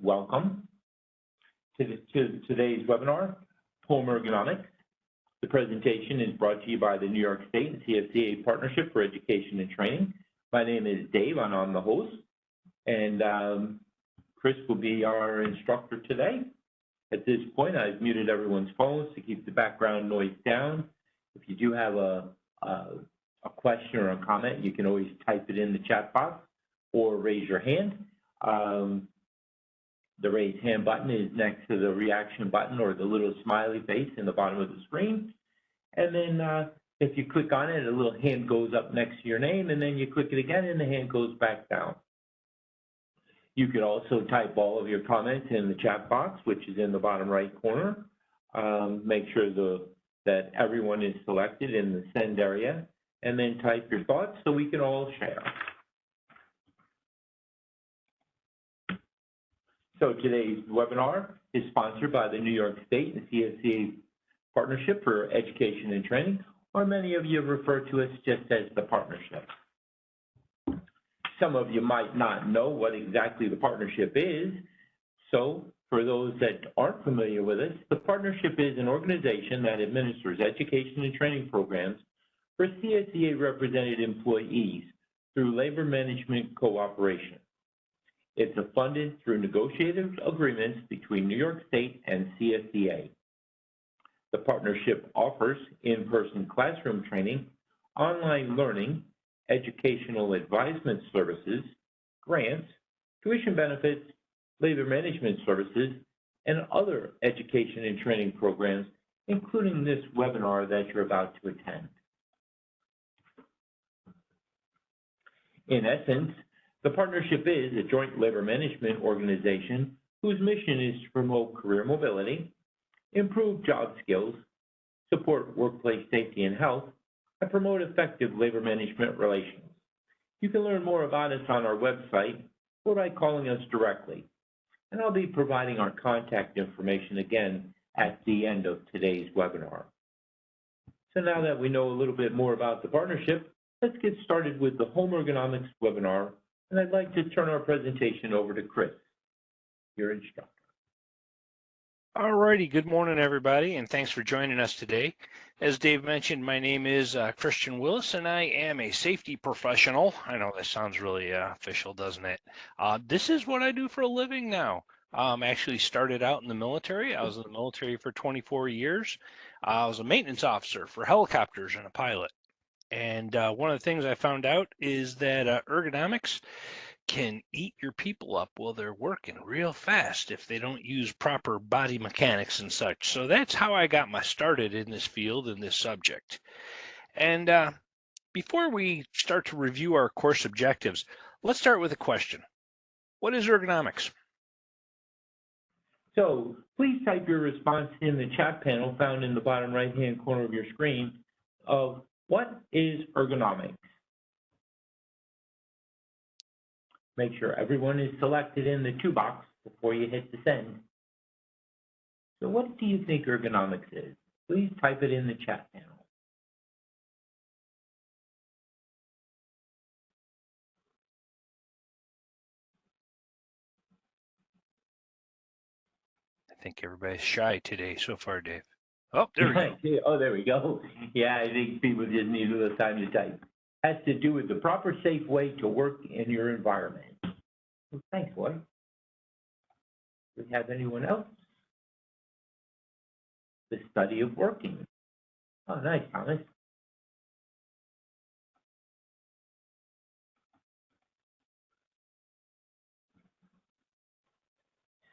welcome to today's webinar, Home Ergonomics. The presentation is brought to you by the New York State and CSCA Partnership for Education and Training. My name is Dave, and I'm the host, and Chris will be our instructor today. At this point, I've muted everyone's phones to keep the background noise down. If you do have a question or a comment, you can always type it in the chat box or raise your hand. The raise hand button is next to the reaction button or the little smiley face in the bottom of the screen. And then if you click on it, a little hand goes up next to your name, and then you click it again and the hand goes back down. You could also type all of your comments in the chat box, which is in the bottom right corner. Make sure that everyone is selected in the send area, and then type your thoughts so we can all share. So today's webinar is sponsored by the New York State and CSCA Partnership for Education and Training, or many of you refer to us just as the partnership. Some of you might not know what exactly the partnership is. So for those that aren't familiar with us, the partnership is an organization that administers education and training programs for CSCA represented employees through labor management cooperation. It's funded through negotiated agreements between New York State and CSCA. The partnership offers in-person classroom training, online learning, educational advisement services, grants, tuition benefits, labor management services, and other education and training programs, including this webinar that you're about to attend. In essence, the partnership is a joint labor management organization whose mission is to promote career mobility, improve job skills, support workplace safety and health, and promote effective labor management relations. You can learn more about us on our website or by calling us directly. And I'll be providing our contact information again at the end of today's webinar. So now that we know a little bit more about the partnership, let's get started with the Home Ergonomics webinar. And I'd like to turn our presentation over to Chris, your instructor. All righty, good morning, everybody, and thanks for joining us today. As Dave mentioned, my name is Christian Willis, and I am a safety professional. I know that sounds really official, doesn't it? This is what I do for a living now. Actually started out in the military. I was in the military for 24 years. I was a maintenance officer for helicopters and a pilot. And one of the things I found out is that ergonomics can eat your people up while they're working real fast if they don't use proper body mechanics and such. So that's how I got my started in this field and this subject. And before we start to review our course objectives, let's start with a question. What is ergonomics? So please type your response in the chat panel found in the bottom right-hand corner of your screen of what is ergonomics? Make sure everyone is selected in the to box before you hit the send. So what do you think ergonomics is? Please type it in the chat panel. I think everybody's shy today so far, Dave. Oh, there we go. Oh, there we go. Yeah, I think people just need a little time to type. Has to do with the proper safe way to work in your environment. Well, thanks, boy. Do we have anyone else? The study of working. Oh, nice, Thomas.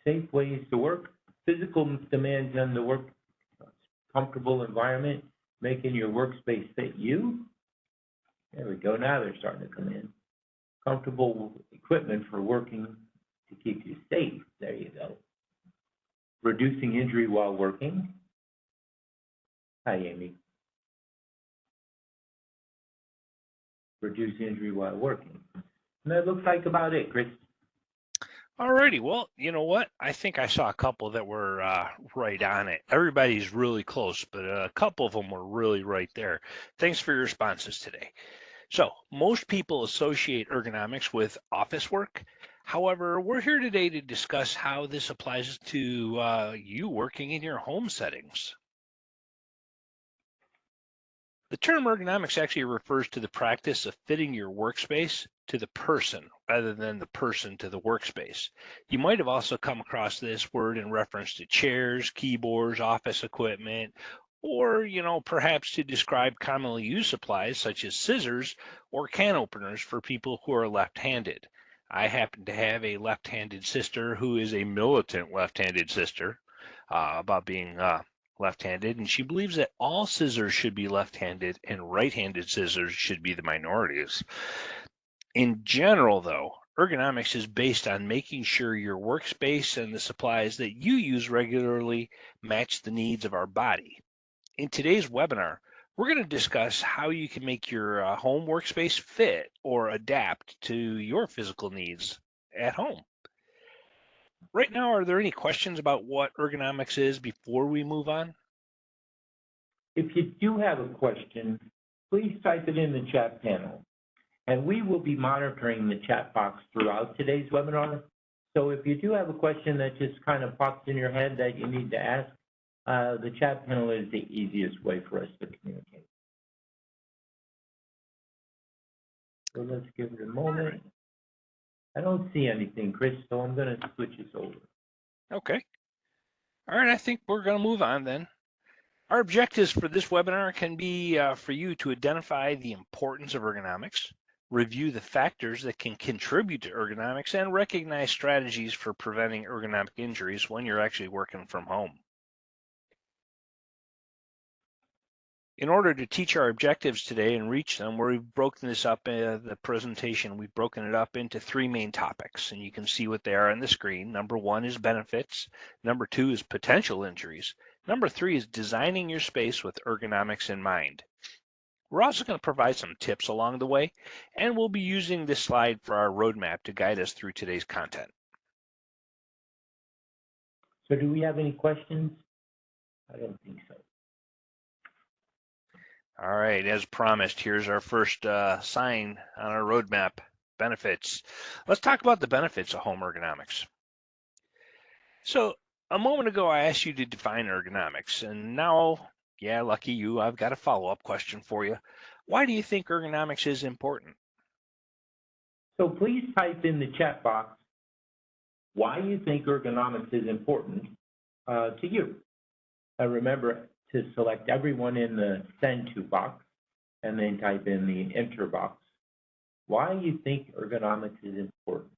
Safe ways to work, physical demands on the work, comfortable environment, making your workspace fit you. There we go, now they're starting to come in. Comfortable equipment for working to keep you safe, there you go. Reducing injury while working. Hi, Amy. Reduce injury while working. And that looks like about it, Chris. All righty, well, you know what? I think I saw a couple that were right on it. Everybody's really close, but a couple of them were really right there. Thanks for your responses today. So most people associate ergonomics with office work. However, we're here today to discuss how this applies to you working in your home settings. The term ergonomics actually refers to the practice of fitting your workspace to the person rather than the person to the workspace. You might have also come across this word in reference to chairs, keyboards, office equipment, or, perhaps to describe commonly used supplies such as scissors or can openers for people who are left-handed. I happen to have a left-handed sister who is a militant left-handed sister about being left-handed, and she believes that all scissors should be left-handed and right-handed scissors should be the minorities. In general, though, ergonomics is based on making sure your workspace and the supplies that you use regularly match the needs of our body. In today's webinar, we're going to discuss how you can make your home workspace fit or adapt to your physical needs at home. Right now, are there any questions about what ergonomics is before we move on? If you do have a question, please type it in the chat panel. And we will be monitoring the chat box throughout today's webinar. So if you do have a question that just kind of pops in your head that you need to ask, the chat panel is the easiest way for us to communicate. So let's give it a moment. I don't see anything, Chris, so I'm going to switch this over. Okay. All right, I think we're going to move on then. Our objectives for this webinar can be for you to identify the importance of ergonomics, review the factors that can contribute to ergonomics, and recognize strategies for preventing ergonomic injuries when you're actually working from home. In order to teach our objectives today and reach them, we've broken this up in the presentation. We've broken it up into three main topics, and you can see what they are on the screen. Number one is benefits. Number two is potential injuries. Number three is designing your space with ergonomics in mind. We're also going to provide some tips along the way, and we'll be using this slide for our roadmap to guide us through today's content. So do we have any questions? I don't think so. All right, as promised, here's our first sign on our roadmap, benefits. Let's talk about the benefits of home ergonomics. So a moment ago, I asked you to define ergonomics, and now, yeah, lucky you, I've got a follow-up question for you. Why do you think ergonomics is important? So please type in the chat box why you think ergonomics is important to you. Remember to select everyone in the send to box and then type in the enter box. Why you think ergonomics is important.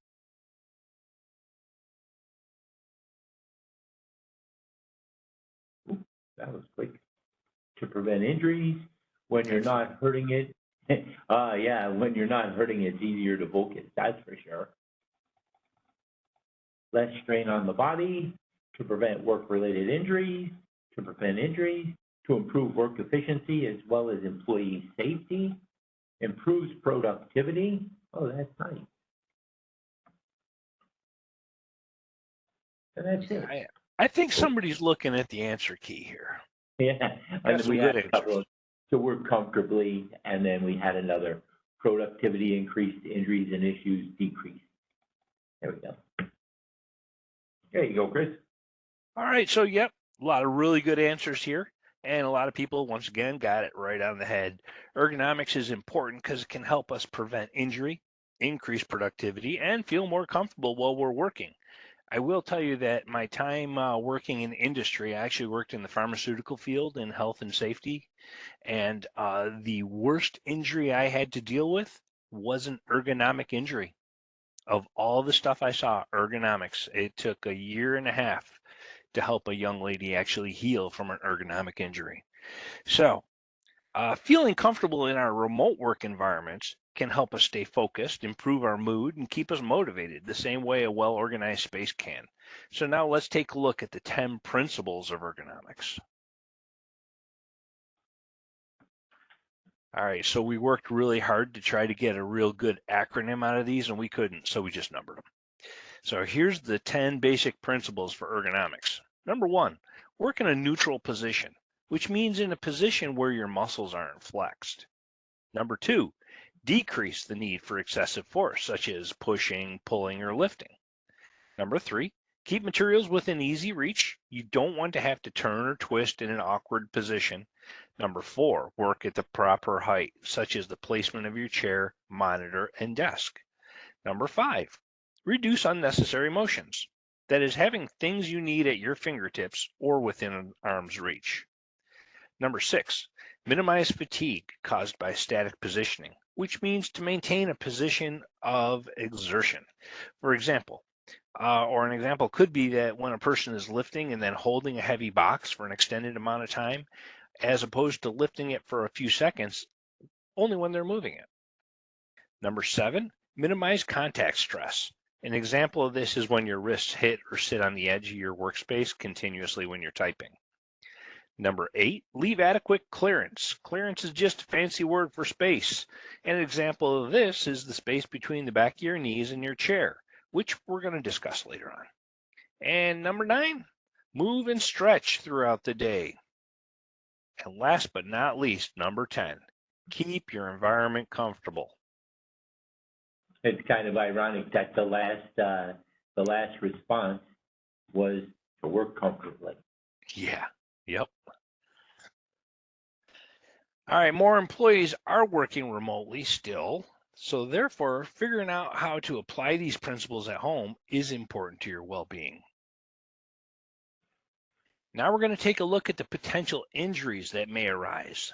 Ooh, that was quick. To prevent injuries, when you're not hurting it. Yeah, when you're not hurting it, it's easier to focus, that's for sure. Less strain on the body, to prevent work-related injuries, to prevent injuries, to improve work efficiency as well as employee safety, improves productivity. Oh, that's nice. And that's it. I think somebody's looking at the answer key here. Yeah, and we had a couple of, to work comfortably, and then we had another productivity increased, injuries and issues decreased. There we go. There you go, Chris. All right, so yep, a lot of really good answers here. And a lot of people, once again, got it right on the head. Ergonomics is important because it can help us prevent injury, increase productivity, and feel more comfortable while we're working. I will tell you that my time working in industry, I actually worked in the pharmaceutical field in health and safety. And the worst injury I had to deal with was an ergonomic injury. Of all the stuff I saw, ergonomics, it took a year and a half to help a young lady actually heal from an ergonomic injury. So feeling comfortable in our remote work environments can help us stay focused, improve our mood, and keep us motivated the same way a well-organized space can. So now let's take a look at the 10 principles of ergonomics. All right, so we worked really hard to try to get a real good acronym out of these, and we couldn't, so we just numbered them. So here's the 10 basic principles for ergonomics. Number one, work in a neutral position, which means in a position where your muscles aren't flexed. Number two, decrease the need for excessive force, such as pushing, pulling, or lifting. Number 3, keep materials within easy reach. You don't want to have to turn or twist in an awkward position. Number 4, work at the proper height, such as the placement of your chair, monitor, and desk. Number 5, reduce unnecessary motions. That is, having things you need at your fingertips or within arm's reach. Number 6, minimize fatigue caused by static positioning, which means to maintain a position of exertion. For example, or an example could be that when a person is lifting and then holding a heavy box for an extended amount of time, as opposed to lifting it for a few seconds, only when they're moving it. Number 7, minimize contact stress. An example of this is when your wrists hit or sit on the edge of your workspace continuously when you're typing. Number 8, leave adequate clearance. Clearance is just a fancy word for space. An example of this is the space between the back of your knees and your chair, which we're going to discuss later on. And number 9, move and stretch throughout the day. And last but not least, number 10, keep your environment comfortable. It's kind of ironic that the last response was to work comfortably. Yeah, yep. All right, more employees are working remotely still, so therefore figuring out how to apply these principles at home is important to your well-being. Now we're going to take a look at the potential injuries that may arise.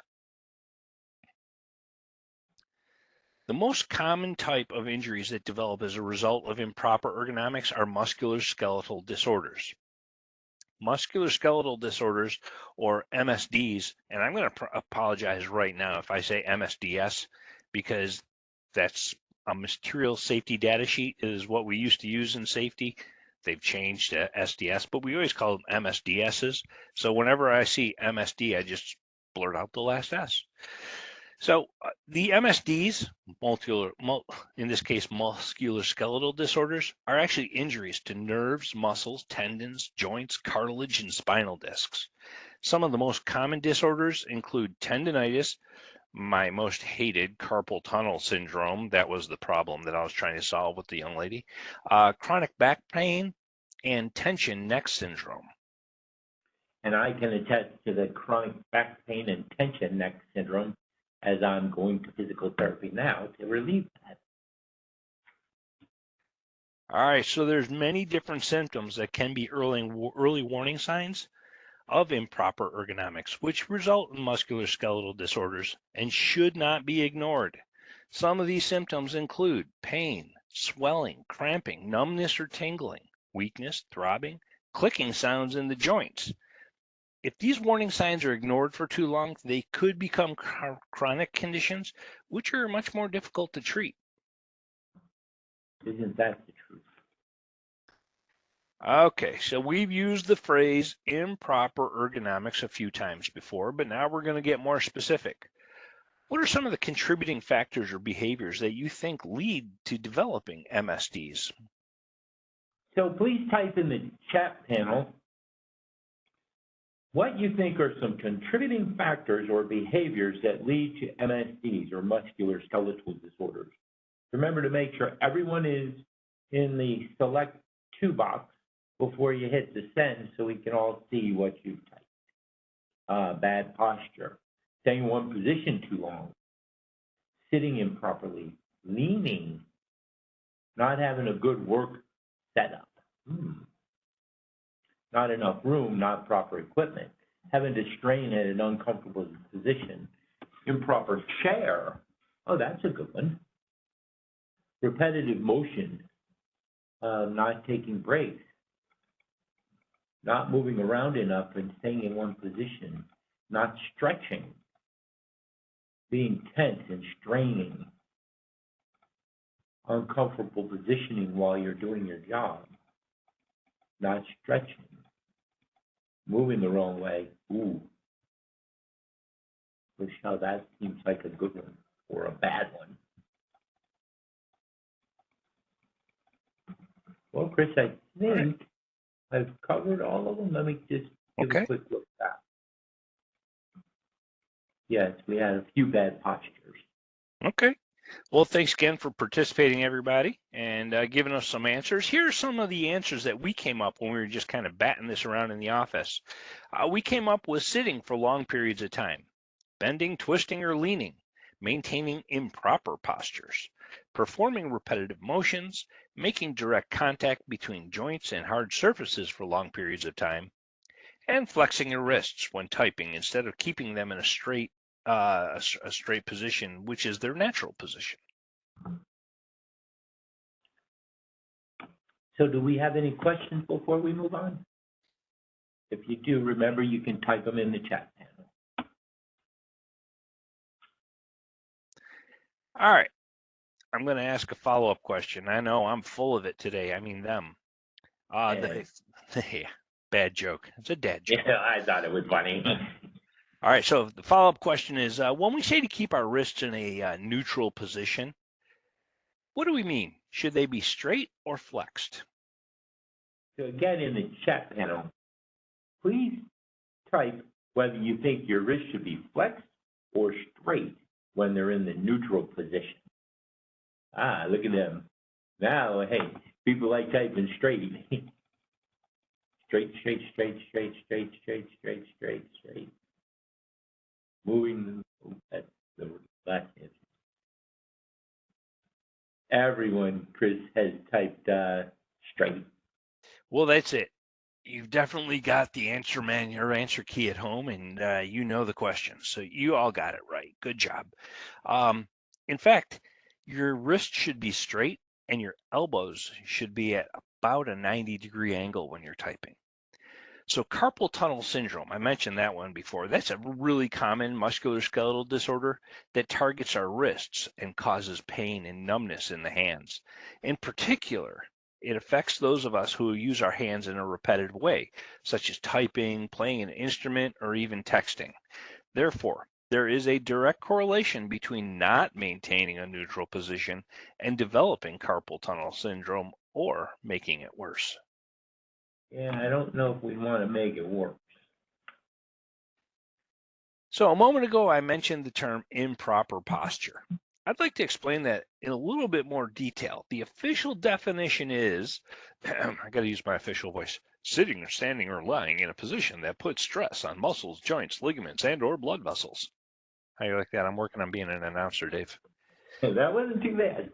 The most common type of injuries that develop as a result of improper ergonomics are musculoskeletal disorders. Musculoskeletal disorders, or MSDs, and I'm going to apologize right now if I say MSDS, because that's a material safety data sheet. It is what we used to use in safety. They've changed to SDS, but we always call them MSDSs. So whenever I see MSD, I just blurt out the last S. So the MSDs, in this case, musculoskeletal disorders, are actually injuries to nerves, muscles, tendons, joints, cartilage, and spinal discs. Some of the most common disorders include tendinitis, my most hated carpal tunnel syndrome. That was the problem that I was trying to solve with the young lady. Chronic back pain and tension neck syndrome. And I can attest to the chronic back pain and tension neck syndrome, as I'm going to physical therapy now to relieve that. All right, so there's many different symptoms that can be early warning signs of improper ergonomics, which result in musculoskeletal disorders and should not be ignored. Some of these symptoms include pain, swelling, cramping, numbness or tingling, weakness, throbbing, clicking sounds in the joints. If these warning signs are ignored for too long, they could become chronic conditions, which are much more difficult to treat. Isn't that the truth? Okay, so we've used the phrase improper ergonomics a few times before, but now we're going to get more specific. What are some of the contributing factors or behaviors that you think lead to developing MSDs? So please type in the chat panel what you think are some contributing factors or behaviors that lead to MSDs, or musculoskeletal disorders. Remember to make sure everyone is in the select to box before you hit the send so we can all see what you've typed. Bad posture, staying in one position too long, sitting improperly, leaning, not having a good work setup. Not enough room, not proper equipment, having to strain at an uncomfortable position, improper chair, oh, that's a good one, repetitive motion, not taking breaks, not moving around enough and staying in one position, not stretching, being tense and straining, uncomfortable positioning while you're doing your job, not stretching, moving the wrong way. Ooh. Michelle, that seems like a good one or a bad one. Well, Chris, I think I've covered all of them. Let me just give a quick look back. Yes, we had a few bad postures. Okay. Well, thanks again for participating, everybody, and giving us some answers. Here are some of the answers that we came up when we were just kind of batting this around in the office. We came up with sitting for long periods of time, bending, twisting, or leaning, maintaining improper postures, performing repetitive motions, making direct contact between joints and hard surfaces for long periods of time, and flexing your wrists when typing instead of keeping them in a straight position, which is their natural position. So do we have any questions before we move on? If you do, remember you can type them in the chat panel. All right. I'm going to ask a follow-up question. I know I'm full of it today. I mean them. Bad joke. It's a dad joke. Yeah, I thought it was funny. All right. So the follow-up question is, when we say to keep our wrists in a neutral position, what do we mean? Should they be straight or flexed? So again, in the chat panel, please type whether you think your wrist should be flexed or straight when they're in the neutral position. Ah, look at them. Now, hey, people like typing straight. Straight, straight, straight, straight, straight, straight, straight, straight, straight. Moving, that's the last answer. Everyone, Chris, has typed straight. Well, that's it. You've definitely got the answer man, your answer key at home, and you know the question. So you all got it right. Good job. In fact, your wrist should be straight and your elbows should be at about a 90-degree angle when you're typing. So carpal tunnel syndrome, I mentioned that one before. That's a really common musculoskeletal disorder that targets our wrists and causes pain and numbness in the hands. In particular, it affects those of us who use our hands in a repetitive way, such as typing, playing an instrument, or even texting. Therefore, there is a direct correlation between not maintaining a neutral position and developing carpal tunnel syndrome or making it worse. Yeah, I don't know if we want to make it worse. So a moment ago, I mentioned the term improper posture. I'd like to explain that in a little bit more detail. The official definition is, I got to use my official voice, sitting or standing or lying in a position that puts stress on muscles, joints, ligaments, and or blood vessels. How you like that? I'm working on being an announcer, Dave. That wasn't too bad.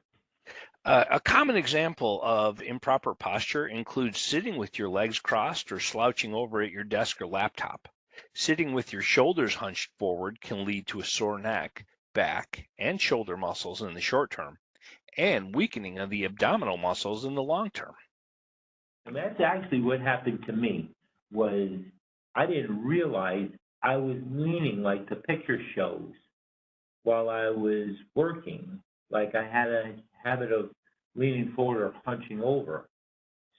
A common example of improper posture includes sitting with your legs crossed or slouching over at your desk or laptop. Sitting with your shoulders hunched forward can lead to a sore neck, back, and shoulder muscles in the short term, and weakening of the abdominal muscles in the long term. And that's actually what happened to me, was I didn't realize I was leaning like the picture shows while I was working. Like I had a habit of leaning forward or hunching over.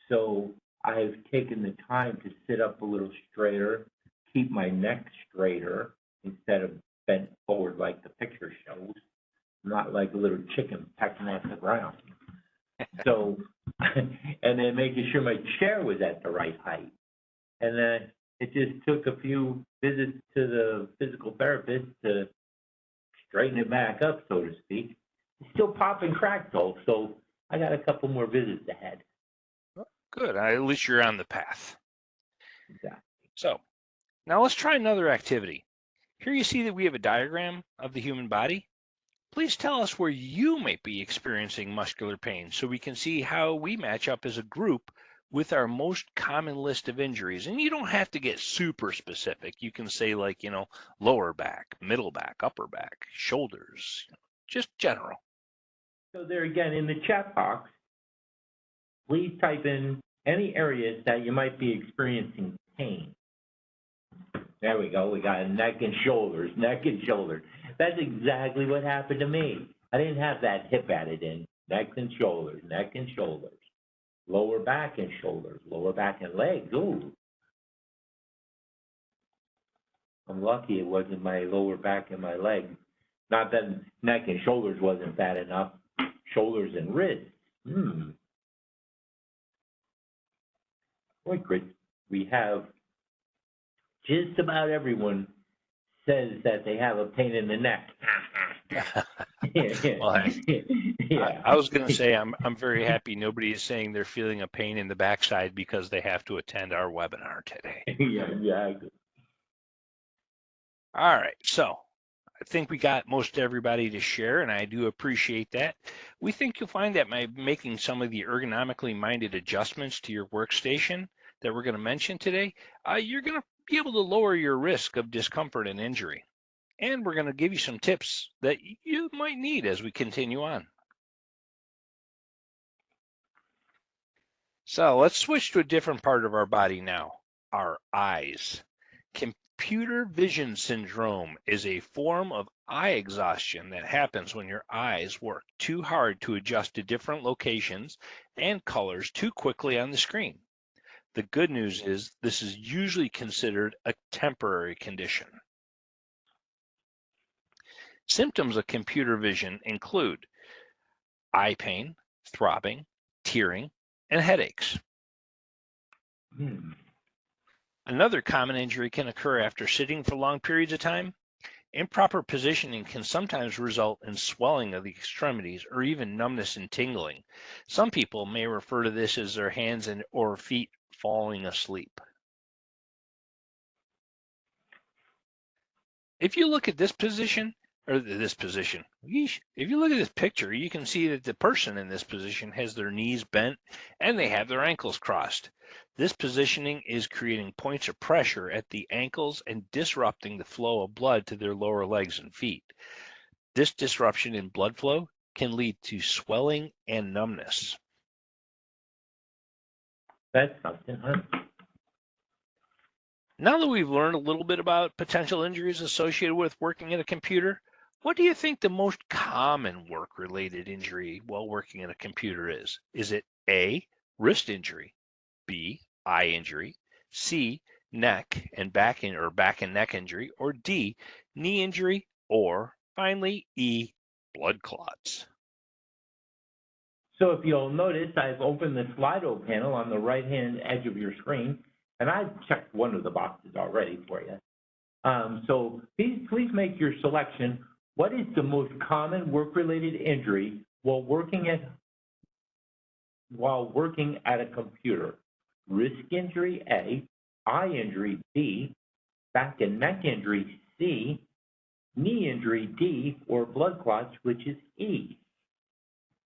So I've taken the time to sit up a little straighter, keep my neck straighter instead of bent forward like the picture shows, not like a little chicken pecking at the ground. So, and then making sure my chair was at the right height. And then it just took a few visits to the physical therapist to straighten it back up, so to speak. It's still popping cracks though, so I got a couple more visits ahead. Good. At least you're on the path. Exactly. So now let's try another activity. Here you see that we have a diagram of the human body. Please tell us where you might be experiencing muscular pain so we can see how we match up as a group with our most common list of injuries. And you don't have to get super specific. You can say like, lower back, middle back, upper back, shoulders, just general. So there again, in the chat box, please type in any areas that you might be experiencing pain. There we go. We got neck and shoulders, neck and shoulders. That's exactly what happened to me. I didn't have that hip added in. Neck and shoulders, neck and shoulders. Lower back and shoulders, lower back and legs. Ooh. I'm lucky it wasn't my lower back and my legs. Not that neck and shoulders wasn't bad enough. Shoulders and wrists. Boy, Chris, we have just about everyone says that they have a pain in the neck. Well, hey, Yeah. I was going to say I'm very happy nobody is saying they're feeling a pain in the backside because they have to attend our webinar today. Yeah, exactly. All right, so I think we got most everybody to share, and I do appreciate that. We think you'll find that by making some of the ergonomically minded adjustments to your workstation that we're going to mention today, you're going to be able to lower your risk of discomfort and injury. And we're going to give you some tips that you might need as we continue on. So let's switch to a different part of our body now, our eyes. Computer vision syndrome is a form of eye exhaustion that happens when your eyes work too hard to adjust to different locations and colors too quickly on the screen. The good news is this is usually considered a temporary condition. Symptoms of computer vision include eye pain, throbbing, tearing, and headaches. Another common injury can occur after sitting for long periods of time. Improper positioning can sometimes result in swelling of the extremities or even numbness and tingling. Some people may refer to this as their hands and or feet falling asleep. If you look at this position, if you look at this picture, you can see that the person in this position has their knees bent and they have their ankles crossed. This positioning is creating points of pressure at the ankles and disrupting the flow of blood to their lower legs and feet. This disruption in blood flow can lead to swelling and numbness. That's something, huh? Now that we've learned a little bit about potential injuries associated with working at a computer, what do you think the most common work-related injury while working at a computer is? Is it A, wrist injury, B, eye injury, C, neck and back and neck injury, or D, knee injury, or finally E, blood clots? So if you'll notice, I've opened the Slido panel on the right-hand edge of your screen, and I've checked one of the boxes already for you. So please make your selection. What is the most common work-related injury while working at a computer? Wrist injury, A, eye injury, B, back and neck injury, C, knee injury, D, or blood clots, which is E.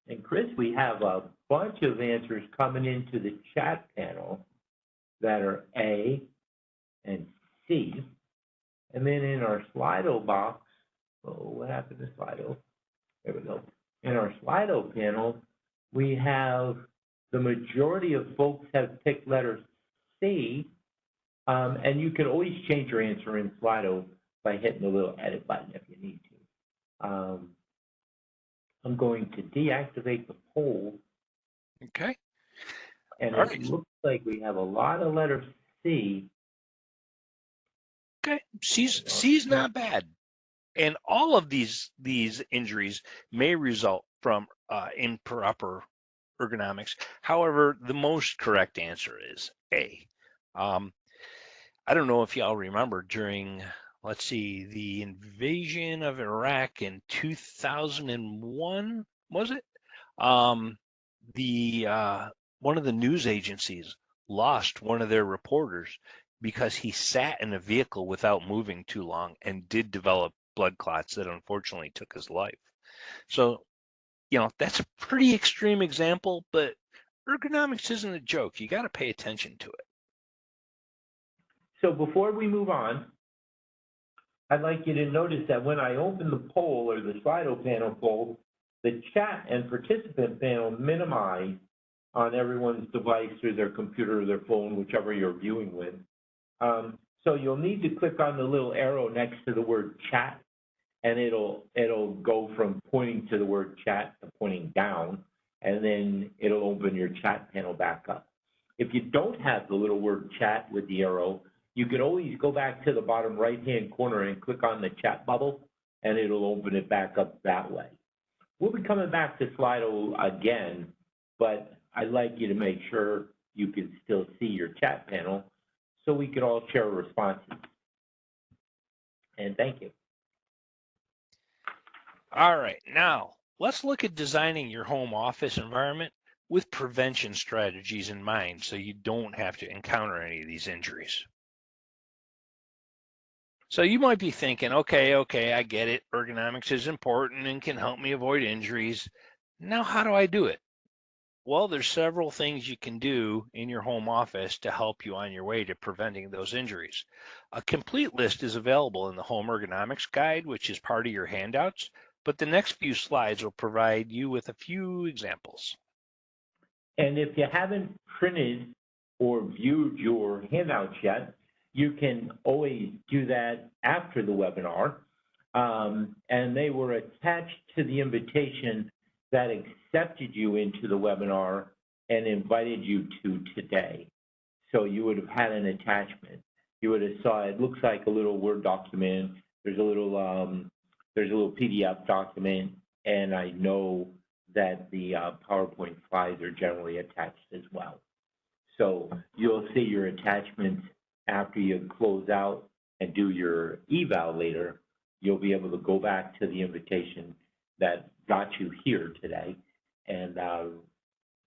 And Chris, we have a bunch of answers coming into the chat panel that are A and C. And then in our Slido box, what happened to Slido? There we go. In our Slido panel, we have the majority of folks have picked letter C, and you can always change your answer in Slido by hitting the little edit button if you need to. I'm going to deactivate the poll. Okay. And All it right. looks like we have a lot of letter C. Okay. C's not bad. And all of these injuries may result from improper ergonomics. However, the most correct answer is A. I don't know if y'all remember during, let's see, the invasion of Iraq in 2001, was it? One of the news agencies lost one of their reporters because he sat in a vehicle without moving too long and did develop blood clots that unfortunately took his life. So, that's a pretty extreme example, but ergonomics isn't a joke. You got to pay attention to it. So before we move on, I'd like you to notice that when I open the poll or the Slido panel poll, the chat and participant panel minimize on everyone's device or their computer or their phone, whichever you're viewing with. So you'll need to click on the little arrow next to the word chat, and it'll go from pointing to the word chat to pointing down, and then it'll open your chat panel back up. If you don't have the little word chat with the arrow, you can always go back to the bottom right-hand corner and click on the chat bubble, and it'll open it back up that way. We'll be coming back to Slido again, but I'd like you to make sure you can still see your chat panel so we can all share responses. And thank you. All right, now let's look at designing your home office environment with prevention strategies in mind so you don't have to encounter any of these injuries. So you might be thinking, okay, I get it. Ergonomics is important and can help me avoid injuries. Now, how do I do it? Well, there's several things you can do in your home office to help you on your way to preventing those injuries. A complete list is available in the Home Ergonomics Guide, which is part of your handouts, but the next few slides will provide you with a few examples. And if you haven't printed or viewed your handouts yet, you can always do that after the webinar. And they were attached to the invitation that accepted you into the webinar and invited you to today. So you would have had an attachment. You would have saw it looks like a little Word document. There's a little PDF document, and I know that the PowerPoint slides are generally attached as well. So you'll see your attachments after you close out and do your eval later. You'll be able to go back to the invitation that got you here today and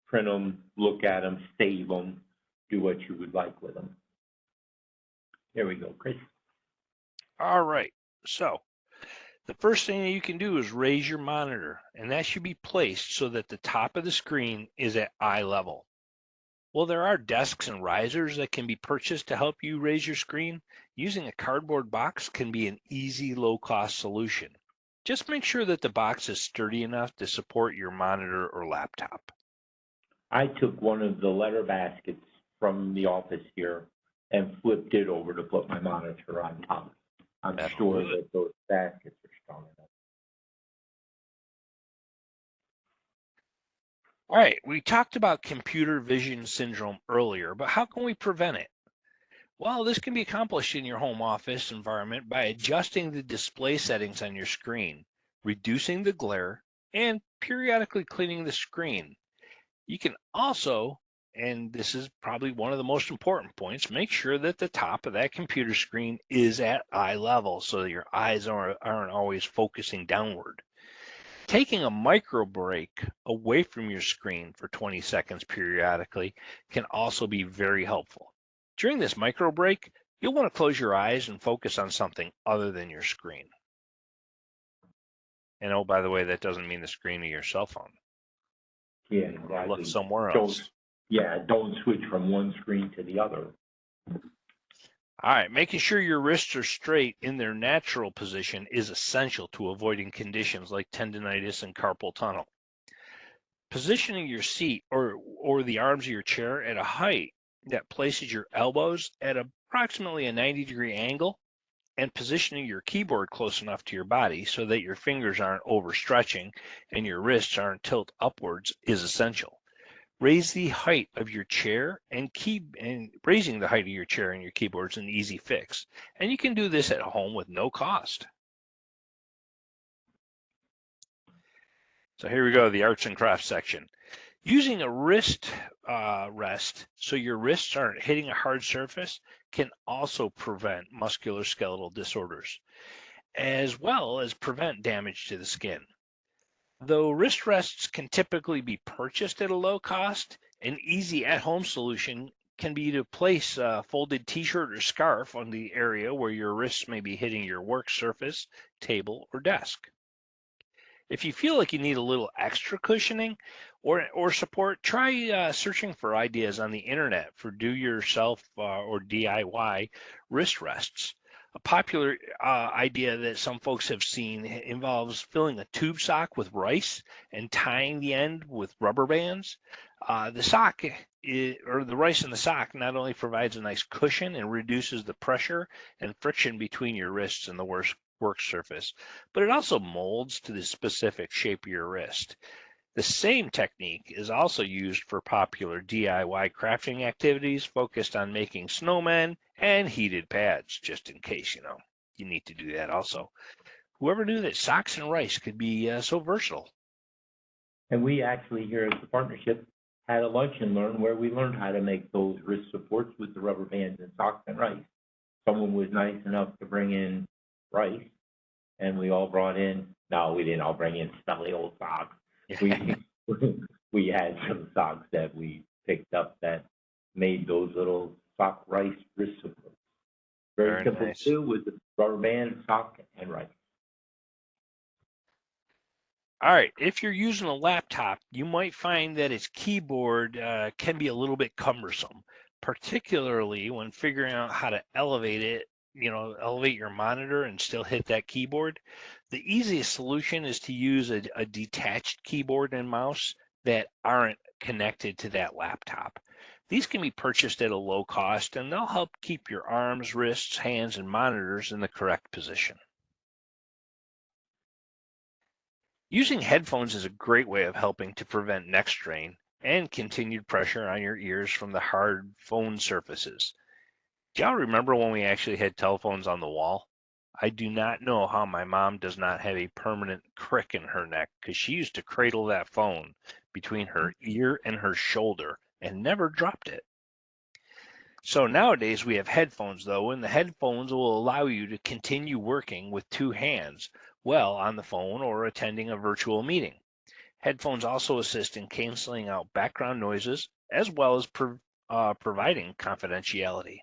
print them, look at them, save them, do what you would like with them. There we go, Chris. All right, so the first thing that you can do is raise your monitor, and that should be placed so that the top of the screen is at eye level. Well, there are desks and risers that can be purchased to help you raise your screen. Using a cardboard box can be an easy, low-cost solution. Just make sure that the box is sturdy enough to support your monitor or laptop. I took one of the letter baskets from the office here and flipped it over to put my monitor on top. I'm sure that those baskets are strong enough. All right, we talked about computer vision syndrome earlier, but how can we prevent it? Well, this can be accomplished in your home office environment by adjusting the display settings on your screen, reducing the glare, and periodically cleaning the screen. You can also, and this is probably one of the most important points, make sure that the top of that computer screen is at eye level so that your eyes aren't always focusing downward. Taking a micro break away from your screen for 20 seconds periodically can also be very helpful. During this micro break, you'll want to close your eyes and focus on something other than your screen. And oh, by the way, that doesn't mean the screen of your cell phone. Yeah, exactly. Look somewhere else. Don't switch from one screen to the other. All right, making sure your wrists are straight in their natural position is essential to avoiding conditions like tendinitis and carpal tunnel. Positioning your seat or the arms of your chair at a height that places your elbows at approximately a 90-degree angle and positioning your keyboard close enough to your body so that your fingers aren't overstretching and your wrists aren't tilt upwards is essential. Raise the height of your chair and raising the height of your chair and your keyboard is an easy fix. And you can do this at home with no cost. So here we go, the arts and crafts section. Using a wrist rest so your wrists aren't hitting a hard surface can also prevent musculoskeletal disorders, as well as prevent damage to the skin. Though wrist rests can typically be purchased at a low cost, an easy at-home solution can be to place a folded t-shirt or scarf on the area where your wrists may be hitting your work surface, table, or desk. If you feel like you need a little extra cushioning or support, try searching for ideas on the internet for do-yourself or DIY wrist rests. A popular idea that some folks have seen involves filling a tube sock with rice and tying the end with rubber bands. The sock or the rice in the sock not only provides a nice cushion and reduces the pressure and friction between your wrists and the work surface, but it also molds to the specific shape of your wrist. The same technique is also used for popular DIY crafting activities focused on making snowmen and heated pads, just in case, you need to do that also. Whoever knew that socks and rice could be so versatile? And we actually here at the partnership had a lunch and learn where we learned how to make those wrist supports with the rubber bands and socks and rice. Someone was nice enough to bring in rice and we all brought in, no, we didn't all bring in smelly old socks. We, we had some socks that we picked up that made those little sock rice wrist supports. Very simple nice. too, with the rubber band, sock, and rice. All right, if you're using a laptop, you might find that its keyboard can be a little bit cumbersome, particularly when figuring out how to elevate it, elevate your monitor and still hit that keyboard. The easiest solution is to use a detached keyboard and mouse that aren't connected to that laptop. These can be purchased at a low cost, and they'll help keep your arms, wrists, hands, and monitors in the correct position. Using headphones is a great way of helping to prevent neck strain and continued pressure on your ears from the hard phone surfaces. Do y'all remember when we actually had telephones on the wall? I do not know how my mom does not have a permanent crick in her neck because she used to cradle that phone between her ear and her shoulder and never dropped it. So nowadays we have headphones though, and the headphones will allow you to continue working with two hands while on the phone or attending a virtual meeting. Headphones also assist in canceling out background noises as well as providing confidentiality.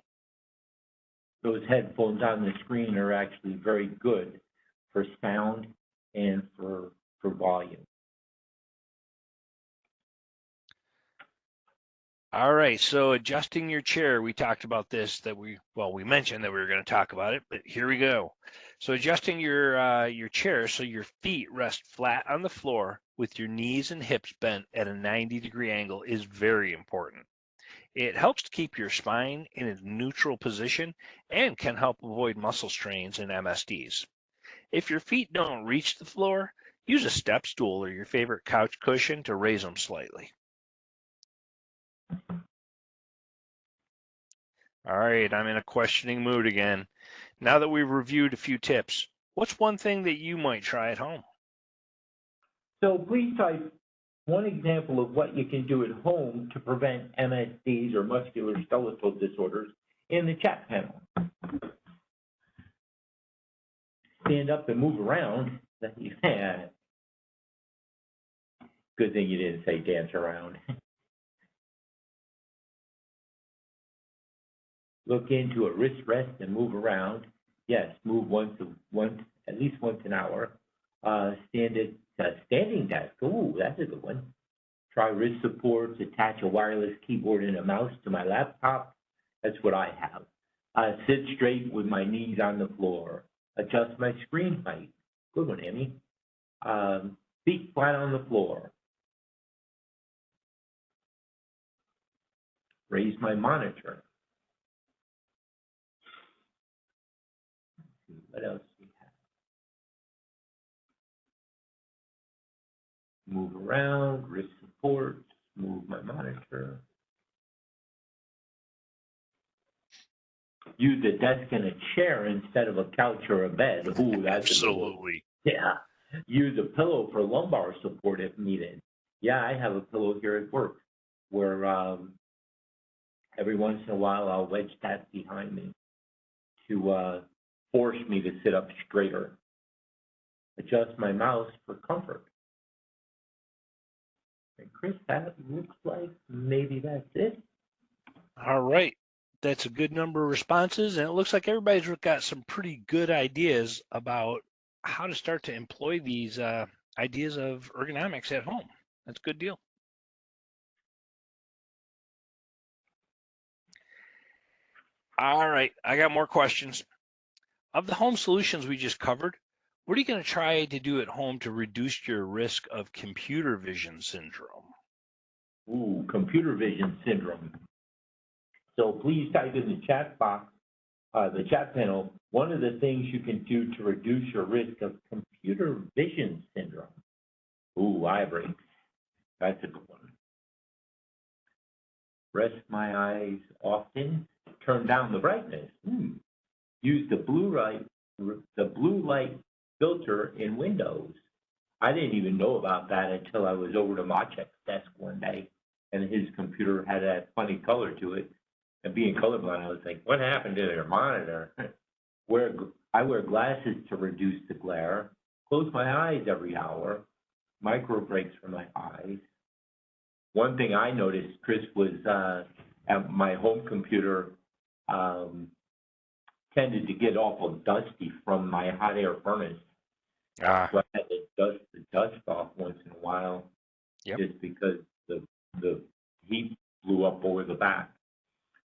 Those headphones on the screen are actually very good for sound and for volume. All right, so adjusting your chair, we talked about this, we mentioned that we were going to talk about it, but here we go. So adjusting your chair so your feet rest flat on the floor with your knees and hips bent at a 90-degree angle is very important. It helps to keep your spine in a neutral position and can help avoid muscle strains and MSDs. If your feet don't reach the floor, use a step stool or your favorite couch cushion to raise them slightly. All right, I'm in a questioning mood again. Now that we've reviewed a few tips, what's one thing that you might try at home? So please type one example of what you can do at home to prevent MSDs or musculoskeletal disorders in the chat panel. Stand up and move around. Yeah. Good thing you didn't say dance around. Look into a wrist rest and move around. Yes, move at least once an hour. Standing desk. Ooh, that's a good one. Try wrist supports. Attach a wireless keyboard and a mouse to my laptop. That's what I have. Sit straight with my knees on the floor. Adjust my screen height. Good one, Amy. Feet flat on the floor. Raise my monitor. What else do we have? Move around, wrist supports, move my monitor. Use a desk and a chair instead of a couch or a bed. Ooh, that's absolutely. Yeah. Use a pillow for lumbar support if needed. Yeah, I have a pillow here at work where every once in a while I'll wedge that behind me to force me to sit up straighter. Adjust my mouse for comfort. And Chris, that looks like maybe that's it. All right. That's a good number of responses, and it looks like everybody's got some pretty good ideas about how to start to employ these ideas of ergonomics at home. That's a good deal. All right, I got more questions. Of the home solutions we just covered, what are you going to try to do at home to reduce your risk of computer vision syndrome? Ooh, computer vision syndrome. So please type in the chat box, the chat panel, one of the things you can do to reduce your risk of computer vision syndrome. Ooh, eye breaks. That's a good one. Rest my eyes often. Turn down the brightness. Use the blue light filter in Windows. I didn't even know about that until I was over to Maciek's desk one day, and his computer had that funny color to it. And being colorblind, I was like, what happened to their monitor? I wear glasses to reduce the glare, close my eyes every hour, micro breaks for my eyes. One thing I noticed, Chris, was at my home computer tended to get awful dusty from my hot air furnace. Ah, So I had to dust the dust off once in a while, yep. just because the heat blew up over the back.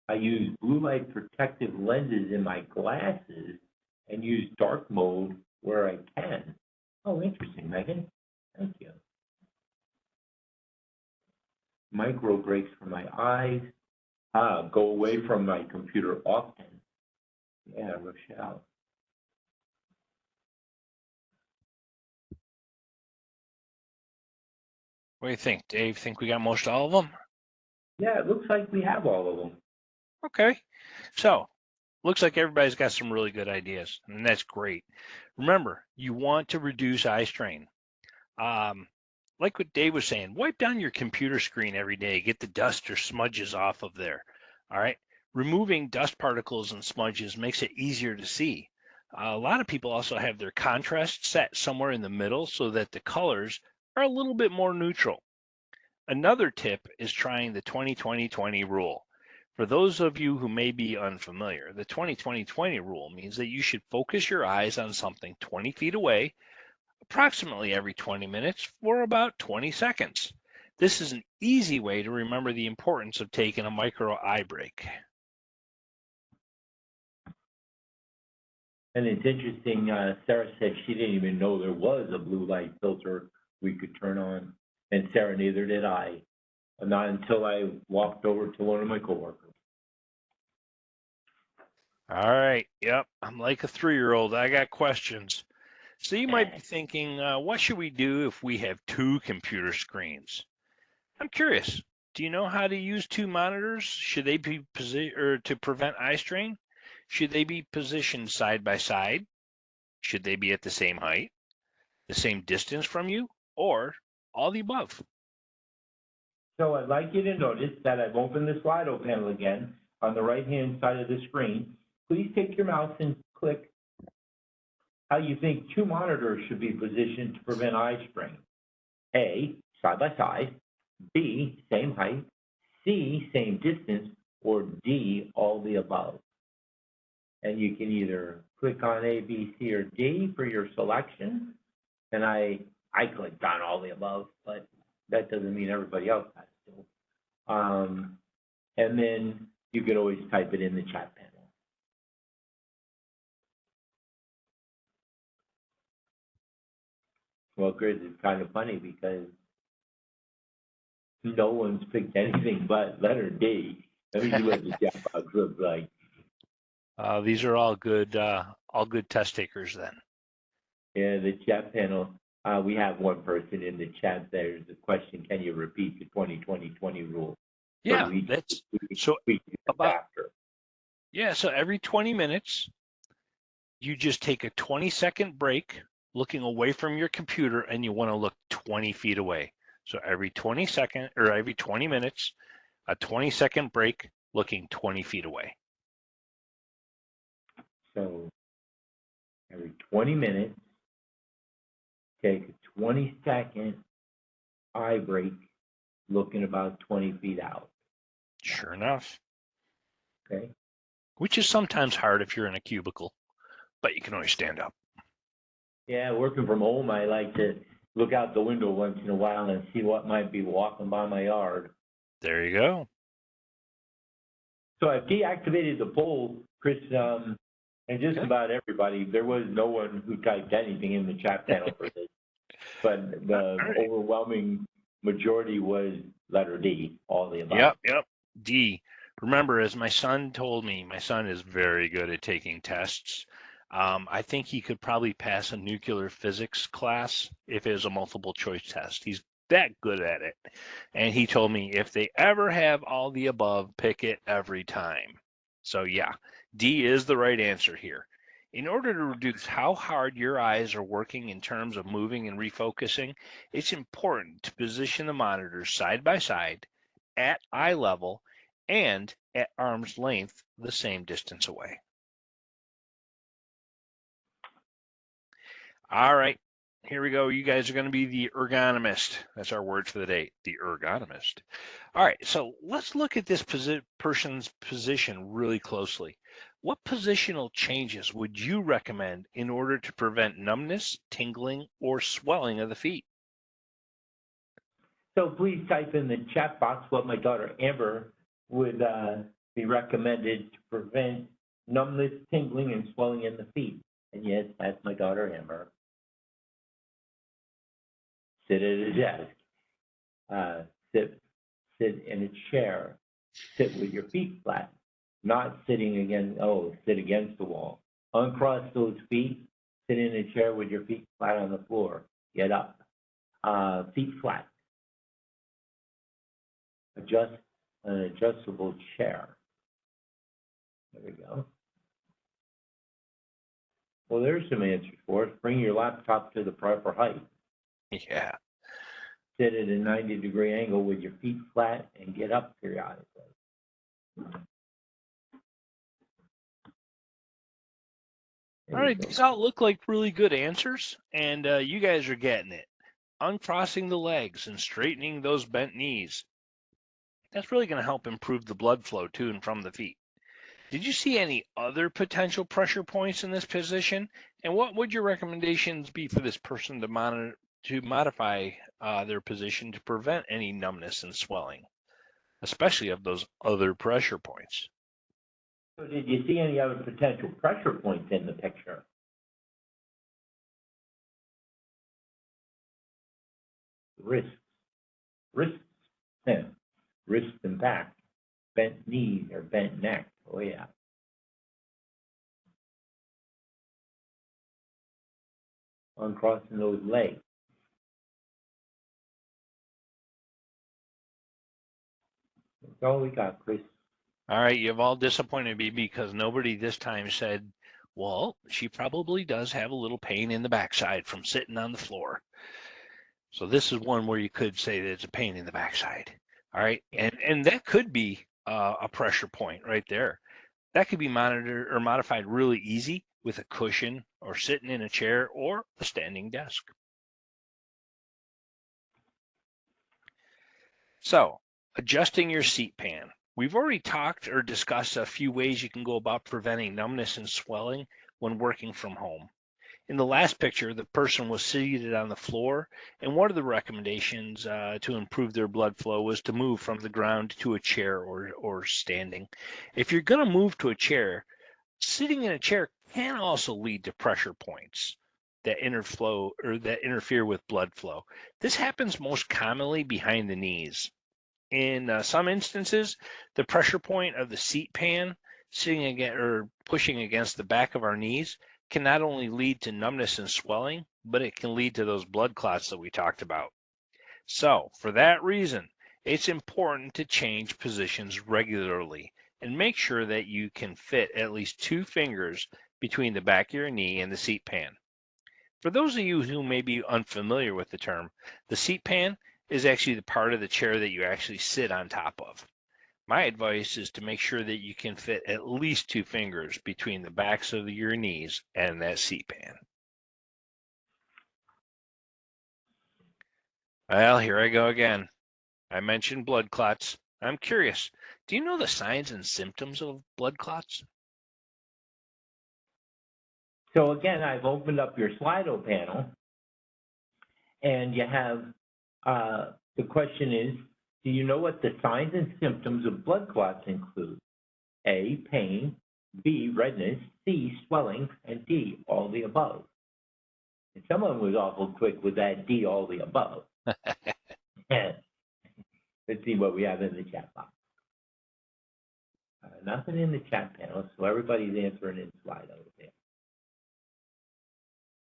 I use blue light protective lenses in my glasses and use dark mode where I can. Oh, interesting, Megan. Thank you. Micro breaks for my eyes. Go away from my computer often. Yeah, Rochelle. What do you think, Dave? Think we got most all of them? Yeah, it looks like we have all of them. Okay. So, looks like everybody's got some really good ideas, and that's great. Remember, you want to reduce eye strain. Like what Dave was saying, wipe down your computer screen every day, get the dust or smudges off of there. All right. Removing dust particles and smudges makes it easier to see. A lot of people also have their contrast set somewhere in the middle so that the colors are a little bit more neutral. Another tip is trying the 20-20-20 rule. For those of you who may be unfamiliar, the 20-20-20 rule means that you should focus your eyes on something 20 feet away approximately every 20 minutes for about 20 seconds. This is an easy way to remember the importance of taking a micro eye break. And it's interesting, Sarah said she didn't even know there was a blue light filter we could turn on. And Sarah, neither did I. Not until I walked over to one of my coworkers. All right, yep, I'm like a 3-year-old. I got questions. So you might be thinking, what should we do if we have 2 computer screens? I'm curious. Do you know how to use 2 monitors? Should they be positioned to prevent eye strain? Should they be positioned side by side? Should they be at the same height, the same distance from you, or all the above? So I'd like you to notice that I've opened the Slido panel again on the right-hand side of the screen. Please take your mouse and click how you think 2 monitors should be positioned to prevent eye strain. A, side by side. B, same height. C, same distance. Or D, all the above. And you can either click on A, B, C, or D for your selection. And I clicked on all the above, but that doesn't mean everybody else has to. And then you could always type it in the chat panel. Well, Chris, it's kind of funny because no one's picked anything but letter D. Let me see what the chat box looks like. These are all good test takers then. Yeah, the chat panel, we have one person in the chat. There's a question, can you repeat the 20-20-20 rule? Yeah, that's so about after. yeah. So every 20 minutes, you just take a 20-second break, looking away from your computer, and you want to look 20 feet away. So every 20 minutes, a 20-second break, looking 20 feet away. So every 20 minutes, take a 20-second eye break, looking about 20 feet out. Sure enough. Okay. Which is sometimes hard if you're in a cubicle, but you can always stand up. Yeah, working from home, I like to look out the window once in a while and see what might be walking by my yard. There you go. So I've deactivated the poll, Chris, and just about everybody. There was no one who typed anything in the chat panel for this, but the overwhelming majority was letter D, all the above. Yep. D. Remember, as my son told me, my son is very good at taking tests. I think he could probably pass a nuclear physics class if it was a multiple choice test. He's that good at it. And he told me if they ever have all the above, pick it every time. So yeah, D is the right answer here. In order to reduce how hard your eyes are working in terms of moving and refocusing, it's important to position the monitors side by side at eye level and at arm's length, the same distance away. All right, here we go. You guys are going to be the ergonomist. That's our word for the day, the ergonomist. All right, so let's look at this person's position really closely. What positional changes would you recommend in order to prevent numbness, tingling, or swelling of the feet? So please type in the chat box what my daughter Amber would be recommended to prevent numbness, tingling, and swelling in the feet. And yes, that's my daughter Amber. Sit at a desk. Sit in a chair. Sit with your feet flat. Not sitting against, sit against the wall. Uncross those feet. Sit in a chair with your feet flat on the floor. Get up. Feet flat. Adjust an adjustable chair. There we go. Well, there's some answers for it. Bring your laptop to the proper height. Yeah. Sit at a 90-degree angle with your feet flat and get up periodically. All right, these all look like really good answers, and you guys are getting it. Uncrossing the legs and straightening those bent knees. That's really going to help improve the blood flow to and from the feet. Did you see any other potential pressure points in this position? And what would your recommendations be for this person to modify their position to prevent any numbness and swelling, especially of those other pressure points? So did you see any other potential pressure points in the picture? Wrists, wrist and back, bent knees or bent neck. Oh yeah. Uncrossing those legs. That's all we got, Chris. All right, you've all disappointed me because nobody this time said, well, she probably does have a little pain in the backside from sitting on the floor. So this is one where you could say that it's a pain in the backside. All right, and that could be a pressure point right there. That could be monitored or modified really easy with a cushion or sitting in a chair or a standing desk. So adjusting your seat pan. We've already talked or discussed a few ways you can go about preventing numbness and swelling when working from home. In the last picture, the person was seated on the floor, and one of the recommendations to improve their blood flow was to move from the ground to a chair or standing. If you're going to move to a chair, sitting in a chair can also lead to pressure points that interfere with blood flow. This happens most commonly behind the knees. In some instances, the pressure point of the seat pan sitting against or pushing against the back of our knees can not only lead to numbness and swelling, but it can lead to those blood clots that we talked about. So, for that reason, it's important to change positions regularly and make sure that you can fit at least 2 fingers between the back of your knee and the seat pan. For those of you who may be unfamiliar with the term, the seat pan is actually the part of the chair that you actually sit on top of. My advice is to make sure that you can fit at least 2 fingers between the backs of your knees and that seat pan. Well, here I go again. I mentioned blood clots. I'm curious, do you know the signs and symptoms of blood clots? So again, I've opened up your Slido panel, and you have, the question is, do you know what the signs and symptoms of blood clots include? A, pain, B, redness, C, swelling, and D, all the above. And someone was awful quick with that D, all the above. Let's see what we have in the chat box. Nothing in the chat panel, so everybody's answering in Slido there.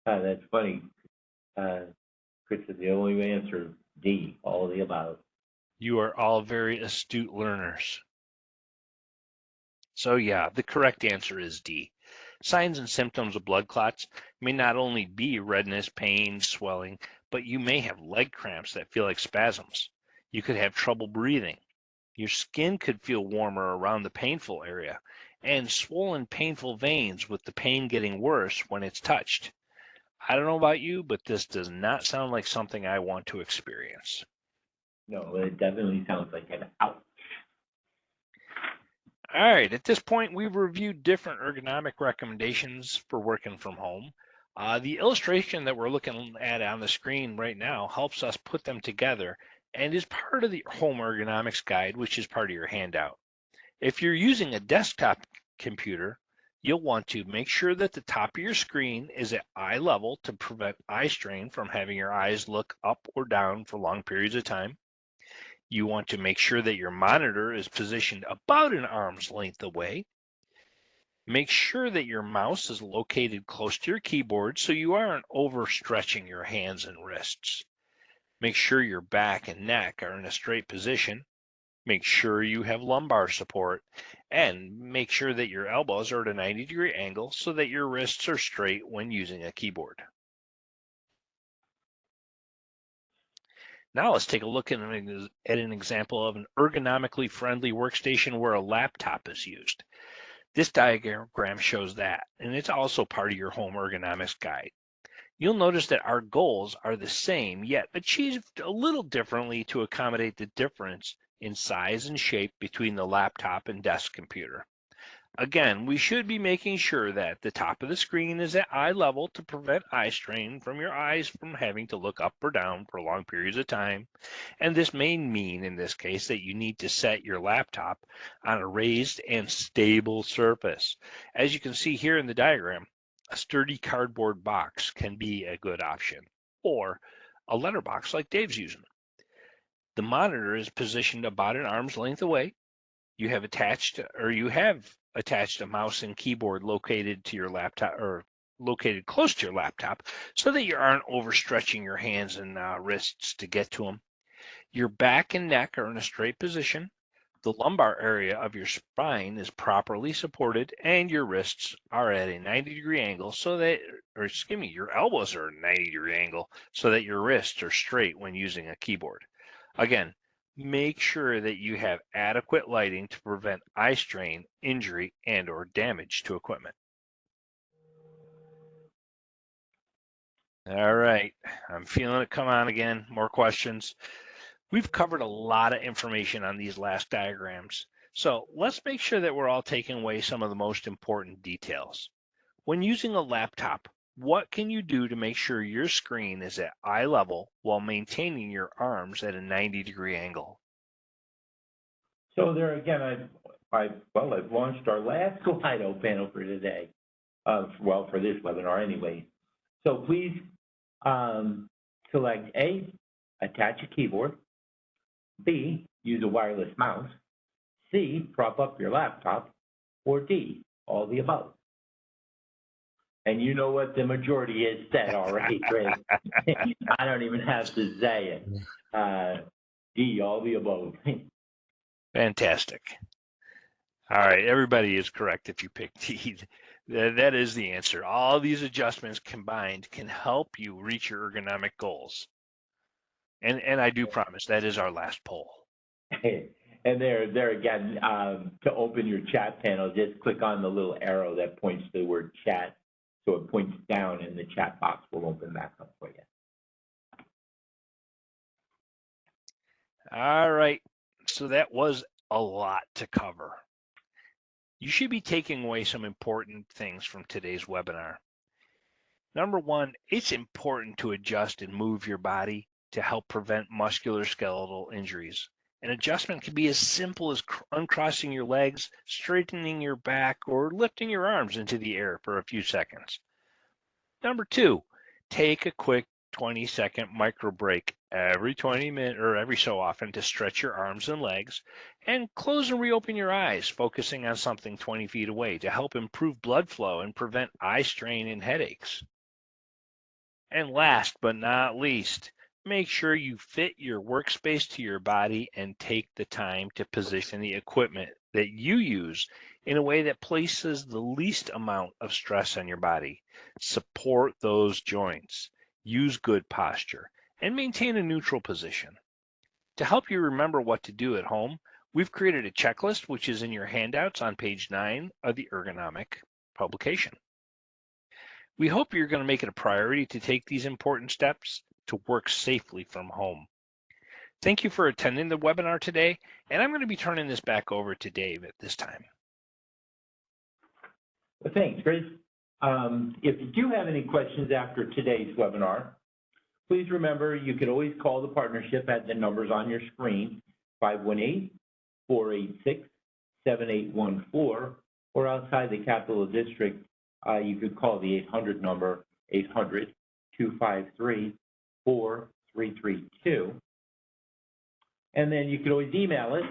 That's funny. Chris is the only answer, D, all the above. You are all very astute learners. So yeah, the correct answer is D. Signs and symptoms of blood clots may not only be redness, pain, swelling, but you may have leg cramps that feel like spasms. You could have trouble breathing. Your skin could feel warmer around the painful area, and swollen, painful veins with the pain getting worse when it's touched. I don't know about you, but this does not sound like something I want to experience. No, it definitely sounds like an out. All right, at this point, we've reviewed different ergonomic recommendations for working from home. The illustration that we're looking at on the screen right now helps us put them together and is part of the home ergonomics guide, which is part of your handout. If you're using a desktop computer, you'll want to make sure that the top of your screen is at eye level to prevent eye strain from having your eyes look up or down for long periods of time. You want to make sure that your monitor is positioned about an arm's length away. Make sure that your mouse is located close to your keyboard so you aren't overstretching your hands and wrists. Make sure your back and neck are in a straight position. Make sure you have lumbar support, and make sure that your elbows are at a 90-degree angle so that your wrists are straight when using a keyboard. Now let's take a look at an example of an ergonomically friendly workstation where a laptop is used. This diagram shows that, and it's also part of your home ergonomics guide. You'll notice that our goals are the same, yet achieved a little differently to accommodate the difference in size and shape between the laptop and desk computer. Again, we should be making sure that the top of the screen is at eye level to prevent eye strain from your eyes from having to look up or down for long periods of time. And this may mean, in this case, that you need to set your laptop on a raised and stable surface. As you can see here in the diagram, a sturdy cardboard box can be a good option, or a letterbox like Dave's using. The monitor is positioned about an arm's length away. You have attached a mouse and keyboard located to your laptop or located close to your laptop so that you aren't overstretching your hands and wrists to get to them. Your back and neck are in a straight position. The lumbar area of your spine is properly supported and your wrists are at a 90-degree angle your elbows are at a 90-degree angle so that your wrists are straight when using a keyboard. Again, make sure that you have adequate lighting to prevent eye strain, injury, and or damage to equipment. All right, I'm feeling it come on again. More questions. We've covered a lot of information on these last diagrams, so let's make sure that we're all taking away some of the most important details. When using a laptop, what can you do to make sure your screen is at eye level while maintaining your arms at a 90-degree angle? So there again, I've launched our last Slido panel for today. For this webinar anyway. So please select A, attach a keyboard. B, use a wireless mouse. C, prop up your laptop. Or D, all the above. And you know what the majority is said already, Chris. I don't even have to say it. D, all the above. Fantastic. All right, everybody is correct if you pick D. That is the answer. All these adjustments combined can help you reach your ergonomic goals. And I do promise that is our last poll. And there again, to open your chat panel, just click on the little arrow that points to the word chat. So it points down and the chat box will open back up for you. All right, so that was a lot to cover. You should be taking away some important things from today's webinar. Number one, it's important to adjust and move your body to help prevent musculoskeletal injuries. An adjustment can be as simple as uncrossing your legs, straightening your back, or lifting your arms into the air for a few seconds. Number two, take a quick 20-second micro break every 20 minutes or every so often to stretch your arms and legs, and close and reopen your eyes, focusing on something 20 feet away to help improve blood flow and prevent eye strain and headaches. And last but not least, make sure you fit your workspace to your body and take the time to position the equipment that you use in a way that places the least amount of stress on your body. Support those joints, use good posture, and maintain a neutral position. To help you remember what to do at home, we've created a checklist which is in your handouts on page 9 of the Ergonomic publication. We hope you're going to make it a priority to take these important steps to work safely from home. Thank you for attending the webinar today, and I'm going to be turning this back over to Dave at this time. Well, thanks, Chris. If you do have any questions after today's webinar, please remember you can always call the partnership at the numbers on your screen, 518-486-7814, or outside the Capital District, you could call the 800 number, 800-253-4332. And then you can always email us